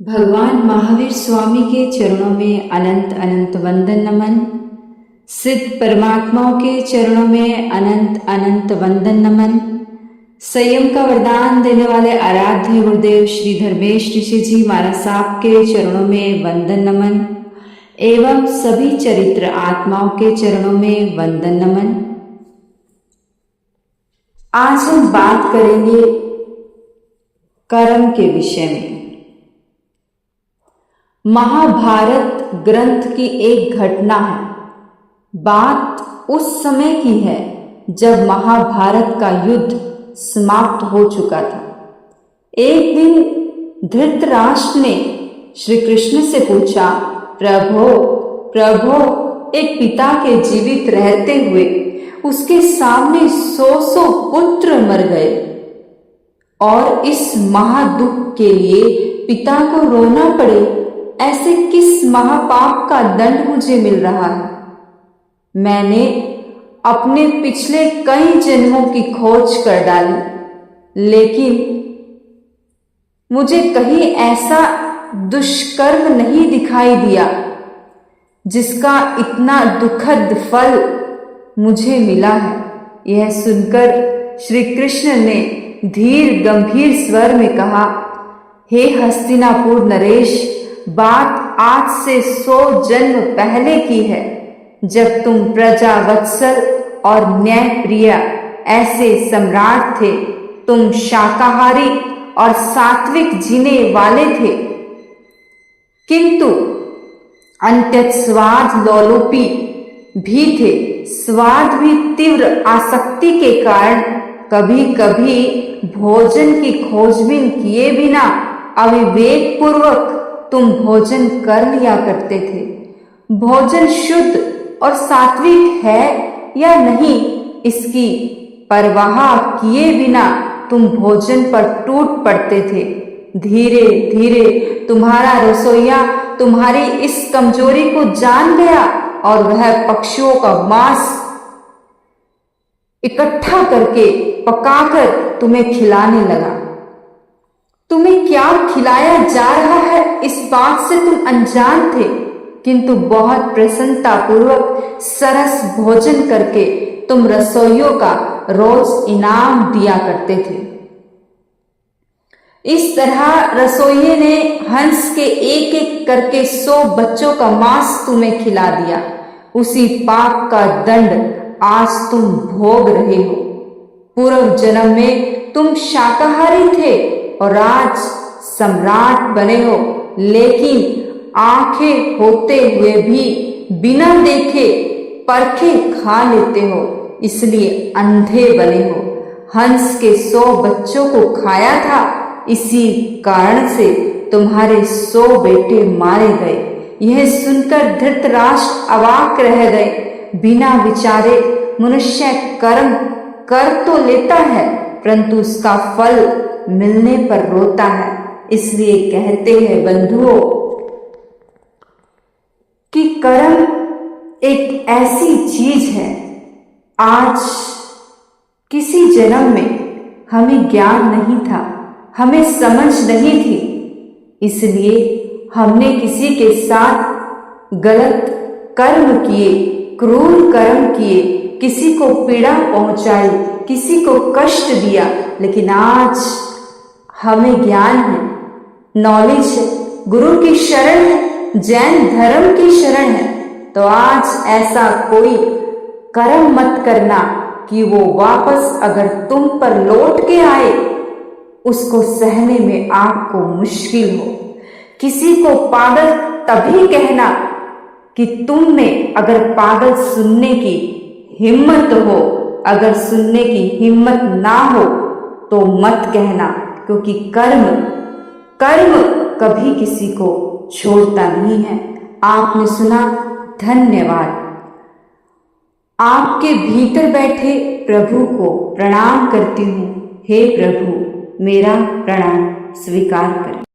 भगवान महावीर स्वामी के चरणों में अनंत अनंत वंदन नमन। सिद्ध परमात्माओं के चरणों में अनंत अनंत वंदन नमन। संयम का वरदान देने वाले आराध्य गुरुदेव श्री धर्मेश ऋषि जी महाराज साहब के चरणों में वंदन नमन एवं सभी चरित्र आत्माओं के चरणों में वंदन नमन। आज हम बात करेंगे कर्म के विषय में। महाभारत ग्रंथ की एक घटना है। बात उस समय की है जब महाभारत का युद्ध समाप्त हो चुका था। एक दिन धृतराष्ट्र ने श्री कृष्ण से पूछा, प्रभो एक पिता के जीवित रहते हुए उसके सामने 100 पुत्र मर गए और इस महादुख के लिए पिता को रोना पड़े, ऐसे किस महापाप का दंड मुझे मिल रहा है। मैंने अपने पिछले कई जन्मों की खोज कर डाली, लेकिन मुझे कहीं ऐसा दुष्कर्म नहीं दिखाई दिया जिसका इतना दुखद फल मुझे मिला है। यह सुनकर श्री कृष्ण ने धीर गंभीर स्वर में कहा, हे हस्तिनापुर नरेश, बात आज से 100 जन्म पहले की है, जब तुम प्रजा वत्सल और न्याय प्रिय ऐसे सम्राट थे। तुम शाकाहारी और सात्विक जीने वाले थे, किंतु अंत्यत स्वाद लोलुपी भी थे। स्वाद भी तीव्र आसक्ति के कारण कभी कभी भोजन की खोजबीन किए बिना अविवेक पूर्वक तुम भोजन कर लिया करते थे। भोजन शुद्ध और सात्विक है या नहीं, इसकी परवाह किए बिना तुम भोजन पर टूट पड़ते थे। धीरे धीरे तुम्हारा रसोइया तुम्हारी इस कमजोरी को जान गया और वह पक्षियों का मांस इकट्ठा करके पकाकर तुम्हें खिलाने लगा। तुम्हें क्या खिलाया जा रहा है इस बात से तुम अनजान थे, किंतु बहुत प्रसन्नता पूर्वक सरस भोजन करके तुम रसोइयों का रोज इनाम दिया करते थे। इस तरह रसोइये ने हंस के एक एक करके 100 बच्चों का मांस तुम्हें खिला दिया। उसी पाप का दंड आज तुम भोग रहे हो। पूर्व जन्म में तुम शाकाहारी थे और आज सम्राट बने हो, लेकिन आंखें होते हुए भी बिना देखे परखे खा लेते हो, इसलिए अंधे बने हो। हंस के 100 बच्चों को खाया था, इसी कारण से तुम्हारे 100 बेटे मारे गए। यह सुनकर धृतराष्ट्र अवाक रह गए। बिना विचारे मनुष्य कर्म कर तो लेता है, परंतु उसका फल मिलने पर रोता है। इसलिए कहते हैं बंधुओं कि कर्म एक ऐसी चीज है, आज किसी जन्म में हमें ज्ञान नहीं था, हमें समझ नहीं थी, इसलिए हमने किसी के साथ गलत कर्म किए, क्रूर कर्म किए, किसी को पीड़ा पहुंचाई, किसी को कष्ट दिया। लेकिन आज हमें ज्ञान है, नॉलेज है, गुरु की शरण है, जैन धर्म की शरण है। तो आज ऐसा कोई कर्म मत करना कि वो वापस अगर तुम पर लौट के आए, उसको सहने में आपको मुश्किल हो। किसी को पागल तभी कहना कि तुम में अगर पागल सुनने की हिम्मत हो, अगर सुनने की हिम्मत ना हो तो मत कहना, क्योंकि कर्म कभी किसी को छोड़ता नहीं है। आपने सुना, धन्यवाद। आपके भीतर बैठे प्रभु को प्रणाम करती हूँ। हे प्रभु, मेरा प्रणाम स्वीकार करें।